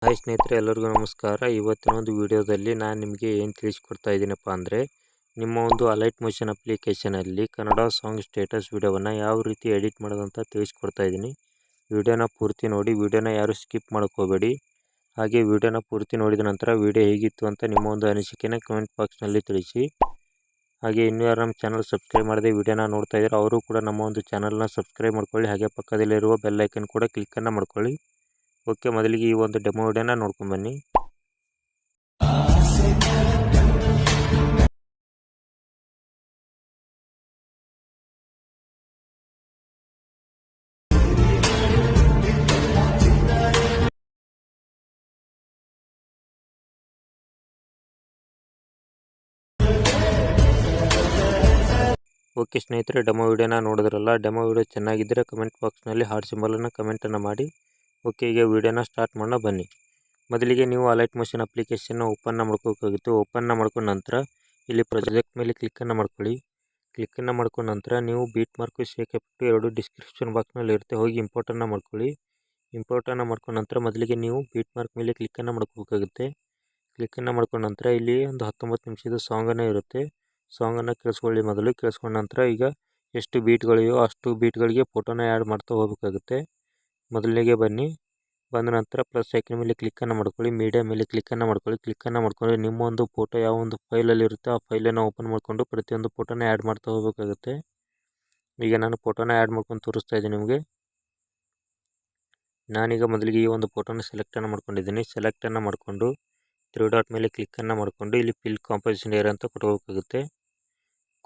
Hi ಸ್ನೇಹಿತರೆ, ಎಲ್ಲರಿಗೂ ನಮಸ್ಕಾರ. ಇವತ್ತಿನ ಒಂದು ವಿಡಿಯೋದಲ್ಲಿ ನಾನು ನಿಮಗೆ ಏನು ತಿಳಿಸ್ಕೊಡ್ತಾ ಇದ್ದೀನಪ್ಪ ಅಂದರೆ, ನಿಮ್ಮ ಒಂದು ಅಲೈಟ್ ಮೋಷನ್ ಅಪ್ಲಿಕೇಶನಲ್ಲಿ ಕನ್ನಡ ಸಾಂಗ್ ಸ್ಟೇಟಸ್ ವಿಡಿಯೋವನ್ನು ಯಾವ ರೀತಿ ಎಡಿಟ್ ಮಾಡೋದಂತ ತಿಳಿಸ್ಕೊಡ್ತಾ ಇದ್ದೀನಿ. ವಿಡಿಯೋನ ಪೂರ್ತಿ ನೋಡಿ, ವಿಡಿಯೋನ ಯಾರು ಸ್ಕಿಪ್ ಮಾಡ್ಕೋಬೇಡಿ. ಹಾಗೆ ವಿಡಿಯೋನ ಪೂರ್ತಿ ನೋಡಿದ ನಂತರ ವಿಡಿಯೋ ಹೇಗಿತ್ತು ಅಂತ ನಿಮ್ಮ ಒಂದು ಅನಿಸಿಕೆನ ಕಮೆಂಟ್ ಬಾಕ್ಸ್ನಲ್ಲಿ ತಿಳಿಸಿ. ಹಾಗೆ ಇನ್ನೂ ಯಾರು ನಮ್ಮ ಚಾನಲ್ ಸಬ್ಸ್ಕ್ರೈಬ್ ಮಾಡದೆ ವಿಡಿಯೋನ ನೋಡ್ತಾ ಇದ್ದಾರೆ ಅವರು ಕೂಡ ನಮ್ಮ ಒಂದು ಚಾನಲ್ನ ಸಬ್ಸ್ಕ್ರೈಬ್ ಮಾಡ್ಕೊಳ್ಳಿ. ಹಾಗೆ ಪಕ್ಕದಲ್ಲಿರುವ ಬೆಲ್ ಐಕನ್ ಕೂಡ ಕ್ಲಿಕ್ಕನ್ನು ಮಾಡ್ಕೊಳ್ಳಿ. ಓಕೆ, ಮೊದಲಿಗೆ ಈ ಒಂದು ಡೆಮೋ ವಿಡಿಯೋನ ನೋಡ್ಕೊಂಡು ಬನ್ನಿ. ಓಕೆ ಸ್ನೇಹಿತರೆ, ಡೆಮೋ ವಿಡಿಯೋನ ನೋಡಿದ್ರಲ್ಲ. ಡೆಮೋ ವಿಡಿಯೋ ಚೆನ್ನಾಗಿದ್ದರೆ ಕಮೆಂಟ್ ಬಾಕ್ಸ್ನಲ್ಲಿ ಹಾರ್ಟ್ ಸಿಂಬಲನ್ನು ಕಮೆಂಟನ್ನು ಮಾಡಿ. ಓಕೆ, ಈಗ ವಿಡಿಯೋನ ಸ್ಟಾರ್ಟ್ ಮಾಡೋಣ ಬನ್ನಿ. ಮೊದಲಿಗೆ ನೀವು ಅಲೈಟ್ ಮೋಷನ್ ಅಪ್ಲಿಕೇಶನ್ನ ಓಪನ್ನ ಮಾಡ್ಕೋಬೇಕಾಗಿತ್ತು. ಓಪನ್ನ ಮಾಡ್ಕೊಂಡ ನಂತರ ಇಲ್ಲಿ ಪ್ರಾಜೆಕ್ಟ್ ಮೇಲೆ ಕ್ಲಿಕ್ಕನ್ನು ಮಾಡ್ಕೊಳ್ಳಿ. ಕ್ಲಿಕ್ಕನ್ನು ಮಾಡ್ಕೊಂಡ ನಂತರ ನೀವು ಬೀಟ್ ಮಾರ್ಕು ಶೇಕ್ ಎಫೆಕ್ಟು ಎರಡು ಡಿಸ್ಕ್ರಿಪ್ಷನ್ ಬಾಕ್ಸ್ನಲ್ಲಿ ಇರುತ್ತೆ, ಹೋಗಿ ಇಂಪೋರ್ಟನ್ನು ಮಾಡ್ಕೊಳ್ಳಿ. ಇಂಪೋರ್ಟನ್ನು ಮಾಡ್ಕೊಂಡ ನಂತರ ಮೊದಲಿಗೆ ನೀವು ಬೀಟ್ ಮಾರ್ಕ್ ಮೇಲೆ ಕ್ಲಿಕ್ಕನ್ನು ಮಾಡ್ಕೋಬೇಕಾಗುತ್ತೆ. ಕ್ಲಿಕ್ಕನ್ನು ಮಾಡ್ಕೊಂಡ ನಂತರ ಇಲ್ಲಿ ಒಂದು 19 ನಿಮಿಷದ ಸಾಂಗನ್ನು ಇರುತ್ತೆ. ಸಾಂಗನ್ನು ಕೇಳಿಸ್ಕೊಳ್ಳಿ. ಮೊದಲು ಕೇಳಿಸ್ಕೊಂಡ ನಂತರ ಈಗ ಎಷ್ಟು ಬೀಟ್ಗಳಿವೆಯೋ ಅಷ್ಟು ಬೀಟ್ಗಳಿಗೆ ಫೋಟೋನ ಆ್ಯಡ್ ಮಾಡ್ತಾ ಹೋಗಬೇಕಾಗುತ್ತೆ. ಮೊದಲಿಗೆ ಬನ್ನಿ. ಬಂದ ನಂತರ ಪ್ಲಸ್ ಐಕನ್ ಮೇಲೆ ಕ್ಲಿಕ್ಕನ್ನು ಮಾಡ್ಕೊಳ್ಳಿ. ಮೀಡಿಯಾ ಮೇಲೆ ಕ್ಲಿಕ್ಕನ್ನು ಮಾಡ್ಕೊಳ್ಳಿ. ಕ್ಲಿಕ್ಕನ್ನು ಮಾಡ್ಕೊಂಡು ನಿಮ್ಮ ಒಂದು ಫೋಟೋ ಯಾವ ಒಂದು ಫೈಲಲ್ಲಿ ಇರುತ್ತೆ ಆ ಫೈಲನ್ನು ಓಪನ್ ಮಾಡಿಕೊಂಡು ಪ್ರತಿಯೊಂದು ಫೋಟೋನ ಆ್ಯಡ್ ಮಾಡ್ತಾ ಹೋಗಬೇಕಾಗುತ್ತೆ. ಈಗ ನಾನು ಫೋಟೋನ ಆ್ಯಡ್ ಮಾಡ್ಕೊಂಡು ತೋರಿಸ್ತಾ ಇದ್ದೀನಿ ನಿಮಗೆ. ನಾನೀಗ ಮೊದಲಿಗೆ ಈ ಒಂದು ಫೋಟೋನ ಸೆಲೆಕ್ಟನ್ನು ಮಾಡ್ಕೊಂಡಿದ್ದೀನಿ. ಸೆಲೆಕ್ಟನ್ನು ಮಾಡಿಕೊಂಡು 3 ಡಾಟ್ ಮೇಲೆ ಕ್ಲಿಕ್ಕನ್ನು ಮಾಡಿಕೊಂಡು ಇಲ್ಲಿ ಫಿಲ್ ಕಾಂಪೋಸಿಷನ್ ಏರ್ ಅಂತ ಕೊಡಬೇಕಾಗುತ್ತೆ.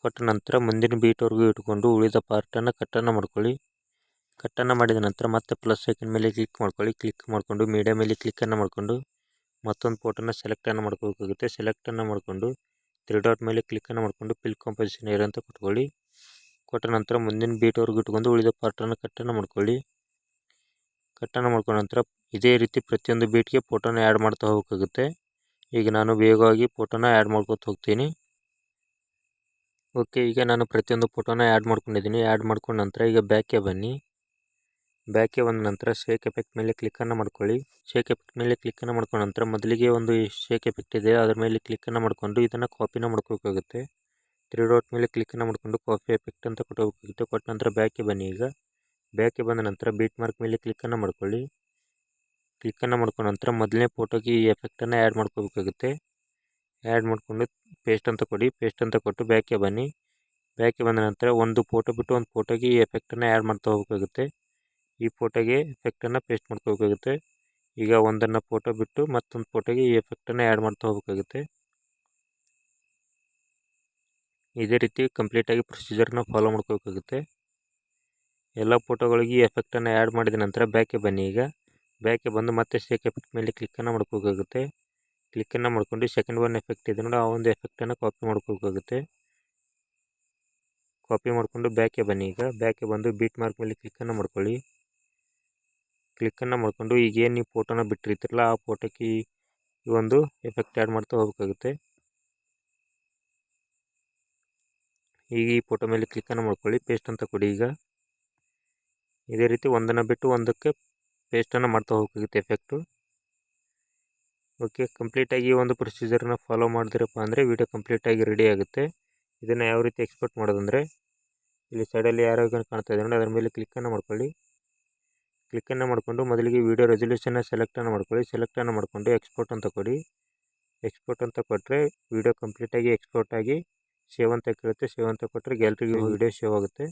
ಕೊಟ್ಟ ನಂತರ ಮುಂದಿನ ಬೀಟ್ವರೆಗೂ ಇಟ್ಕೊಂಡು ಉಳಿದ ಪಾರ್ಟನ್ನು ಕಟ್ಟನ್ನು ಮಾಡ್ಕೊಳ್ಳಿ. ಕಟ್ಟನ್ನು ಮಾಡಿದ ನಂತರ ಮತ್ತೆ ಪ್ಲಸ್ ಐಕನ್ ಮೇಲೆ ಕ್ಲಿಕ್ ಮಾಡ್ಕೊಳ್ಳಿ. ಕ್ಲಿಕ್ ಮಾಡಿಕೊಂಡು ಮೀಡಿಯಾ ಮೇಲೆ ಕ್ಲಿಕ್ಕನ್ನು ಮಾಡಿಕೊಂಡು ಮತ್ತೊಂದು ಫೋಟೋನ ಸೆಲೆಕ್ಟನ್ನು ಮಾಡ್ಕೋಬೇಕಾಗುತ್ತೆ. ಸೆಲೆಕ್ಟನ್ನು ಮಾಡಿಕೊಂಡು 3 ಡಾಟ್ ಮೇಲೆ ಕ್ಲಿಕ್ಕನ್ನು ಮಾಡಿಕೊಂಡು ಫಿಲ್ ಕಾಂಪೋಸಿಷನ್ ಏರ್ ಅಂತ ಕೊಟ್ಕೊಳ್ಳಿ. ಕೊಟ್ಟ ನಂತರ ಮುಂದಿನ ಬೀಟ್ವರೆಗೂ ಇಟ್ಕೊಂಡು ಉಳಿದ ಪಾರ್ಟನ್ನು ಕಟ್ಟನ್ನು ಮಾಡ್ಕೊಳ್ಳಿ. ಕಟ್ಟನ್ನು ಮಾಡ್ಕೊಂಡ ನಂತರ ಇದೇ ರೀತಿ ಪ್ರತಿಯೊಂದು ಬೀಟ್ಗೆ ಫೋಟೋನ ಆ್ಯಡ್ ಮಾಡ್ತಾ ಹೋಗಬೇಕಾಗುತ್ತೆ. ಈಗ ನಾನು ವೇಗವಾಗಿ ಫೋಟೋನ ಆ್ಯಡ್ ಮಾಡ್ಕೊತ ಹೋಗ್ತೀನಿ. ಓಕೆ, ಈಗ ನಾನು ಪ್ರತಿಯೊಂದು ಫೋಟೋನ ಆ್ಯಡ್ ಮಾಡ್ಕೊಂಡಿದ್ದೀನಿ. ಆ್ಯಡ್ ಮಾಡ್ಕೊಂಡ ನಂತರ ಈಗ ಬ್ಯಾಕ್ಗೆ ಬನ್ನಿ. ಬ್ಯಾಕ್ಗೆ ಬಂದ ನಂತರ ಶೇಕ್ ಎಫೆಕ್ಟ್ ಮೇಲೆ ಕ್ಲಿಕ್ಕನ್ನು ಮಾಡ್ಕೊಳ್ಳಿ. ಶೇಕ್ ಎಫೆಕ್ಟ್ ಮೇಲೆ ಕ್ಲಿಕ್ಕನ್ನು ಮಾಡ್ಕೊಂಡ ನಂತರ ಮೊದಲಿಗೆ ಒಂದು ಶೇಕ್ ಎಫೆಕ್ಟ್ ಇದೆ ಅದರ ಮೇಲೆ ಕ್ಲಿಕ್ಕನ್ನು ಮಾಡಿಕೊಂಡು ಇದನ್ನು ಕಾಪಿನ ಮಾಡ್ಕೋಬೇಕಾಗುತ್ತೆ. 3 ಡಾಟ್ ಮೇಲೆ ಕ್ಲಿಕ್ಕನ್ನು ಮಾಡಿಕೊಂಡು ಕಾಪಿ ಎಫೆಕ್ಟ್ ಅಂತ ಕೊಟ್ಟೋಗಬೇಕಾಗುತ್ತೆ. ಕೊಟ್ಟ ನಂತರ ಬ್ಯಾಕ್ಗೆ ಬನ್ನಿ. ಈಗ ಬ್ಯಾಕ್ಗೆ ಬಂದ ನಂತರ ಬೀಟ್ ಮಾರ್ಕ್ ಮೇಲೆ ಕ್ಲಿಕ್ಕನ್ನು ಮಾಡ್ಕೊಳ್ಳಿ. ಕ್ಲಿಕ್ಕನ್ನು ಮಾಡ್ಕೊಂಡ ನಂತರ ಮೊದಲನೇ ಫೋಟೋಗೆ ಈ ಎಫೆಕ್ಟನ್ನು ಆ್ಯಡ್ ಮಾಡ್ಕೋಬೇಕಾಗುತ್ತೆ. ಆ್ಯಡ್ ಮಾಡಿಕೊಂಡು ಪೇಸ್ಟ್ ಅಂತ ಕೊಡಿ. ಪೇಸ್ಟ್ ಅಂತ ಕೊಟ್ಟು ಬ್ಯಾಕ್ಗೆ ಬನ್ನಿ. ಬ್ಯಾಕ್ಗೆ ಬಂದ ನಂತರ ಒಂದು ಫೋಟೋ ಬಿಟ್ಟು ಒಂದು ಫೋಟೋಗೆ ಈ ಎಫೆಕ್ಟನ್ನು ಆ್ಯಡ್ ಮಾಡ್ತಾ ಹೋಗಬೇಕಾಗುತ್ತೆ. ಈ ಫೋಟೋಗೆ ಎಫೆಕ್ಟನ್ನು ಪೇಸ್ಟ್ ಮಾಡ್ಕೋಬೇಕಾಗುತ್ತೆ. ಈಗ ಒಂದನ್ನು ಫೋಟೋ ಬಿಟ್ಟು ಮತ್ತೊಂದು ಫೋಟೋಗೆ ಈ ಎಫೆಕ್ಟನ್ನು ಆ್ಯಡ್ ಮಾಡ್ತಾ ಹೋಗಬೇಕಾಗುತ್ತೆ. ಇದೇ ರೀತಿ ಕಂಪ್ಲೀಟಾಗಿ ಪ್ರೊಸೀಜರ್ನ ಫಾಲೋ ಮಾಡ್ಕೋಬೇಕಾಗುತ್ತೆ. ಎಲ್ಲ ಫೋಟೋಗಳಿಗೆ ಈ ಎಫೆಕ್ಟನ್ನು ಆ್ಯಡ್ ಮಾಡಿದ ನಂತರ ಬ್ಯಾಕ್ಗೆ ಬನ್ನಿ. ಈಗ ಬ್ಯಾಕ್ಗೆ ಬಂದು ಮತ್ತೆ ಶೇಕ್ ಎಫೆಕ್ಟ್ ಮೇಲೆ ಕ್ಲಿಕ್ಕನ್ನು ಮಾಡ್ಕೋಬೇಕಾಗುತ್ತೆ. ಕ್ಲಿಕ್ಕನ್ನು ಮಾಡ್ಕೊಂಡು ಸೆಕೆಂಡ್ ಒನ್ ಎಫೆಕ್ಟ್ ಇದೆ ನೋಡಿ, ಆ ಒಂದು ಎಫೆಕ್ಟನ್ನು ಕಾಪಿ ಮಾಡ್ಕೋಬೇಕಾಗುತ್ತೆ. ಕಾಪಿ ಮಾಡಿಕೊಂಡು ಬ್ಯಾಕ್ಗೆ ಬನ್ನಿ. ಈಗ ಬ್ಯಾಕ್ಗೆ ಬಂದು ಬೀಟ್ ಮಾರ್ಕ್ ಮೇಲೆ ಕ್ಲಿಕ್ಕನ್ನು ಮಾಡ್ಕೊಳ್ಳಿ. ಕ್ಲಿಕ್ಕನ್ನು ಮಾಡಿಕೊಂಡು ಈಗೇನು ನೀವು ಫೋಟೋನ ಬಿಟ್ಟಿರ್ತೀರಲ್ಲ ಆ ಫೋಟೋಕ್ಕೆ ಈ ಒಂದು ಎಫೆಕ್ಟ್ ಆ್ಯಡ್ ಮಾಡ್ತಾ ಹೋಗಬೇಕಾಗುತ್ತೆ. ಈಗ ಈ ಫೋಟೋ ಮೇಲೆ ಕ್ಲಿಕ್ಕನ್ನು ಮಾಡ್ಕೊಳ್ಳಿ. ಪೇಸ್ಟ್ ಅಂತ ಕೊಡಿ. ಈಗ ಇದೇ ರೀತಿ ಒಂದನ್ನು ಬಿಟ್ಟು ಒಂದಕ್ಕೆ ಪೇಸ್ಟನ್ನು ಮಾಡ್ತಾ ಹೋಗಬೇಕಾಗುತ್ತೆ ಎಫೆಕ್ಟು. ಓಕೆ, ಕಂಪ್ಲೀಟಾಗಿ ಈ ಒಂದು ಪ್ರೊಸೀಜರ್ನ ಫಾಲೋ ಮಾಡಿದ್ರಪ್ಪ ಅಂದರೆ ವಿಡಿಯೋ ಕಂಪ್ಲೀಟಾಗಿ ರೆಡಿ ಆಗುತ್ತೆ. ಇದನ್ನು ಯಾವ ರೀತಿ ಎಕ್ಸ್ಪೋರ್ಟ್ ಮಾಡೋದಂದರೆ ಇಲ್ಲಿ ಸೈಡಲ್ಲಿ ಯಾರೋ ಕಾಣ್ತಾ ಇದೆ ನೋಡಿ, ಅದರ ಮೇಲೆ ಕ್ಲಿಕ್ಕನ್ನು ಮಾಡ್ಕೊಳ್ಳಿ. ಕ್ಲಿಕ್ಕನ್ನು ಮಾಡಿಕೊಂಡು ಮೊದಲಿಗೆ ವಿಡಿಯೋ ರೆಸಲ್ಯೂಷನ್ನ ಸೆಲೆಕ್ಟನ್ನು ಮಾಡ್ಕೊಳ್ಳಿ. ಸೆಲೆಕ್ಟನ್ನು ಮಾಡಿಕೊಂಡು ಎಕ್ಸ್ಪೋರ್ಟ್ ಅಂತ ಕೊಡಿ. ಎಕ್ಸ್ಪೋರ್ಟ್ ಅಂತ ಕೊಟ್ಟರೆ ವಿಡಿಯೋ ಕಂಪ್ಲೀಟಾಗಿ ಎಕ್ಸ್ಪೋರ್ಟ್ ಆಗಿ ಸೇವ್ ಅಂತ ಕೇಳುತ್ತೆ. ಸೇವ್ ಅಂತ ಕೊಟ್ಟರೆ ಗ್ಯಾಲರಿಗೆ ವಿಡಿಯೋ ಸೇವ್ ಆಗುತ್ತೆ.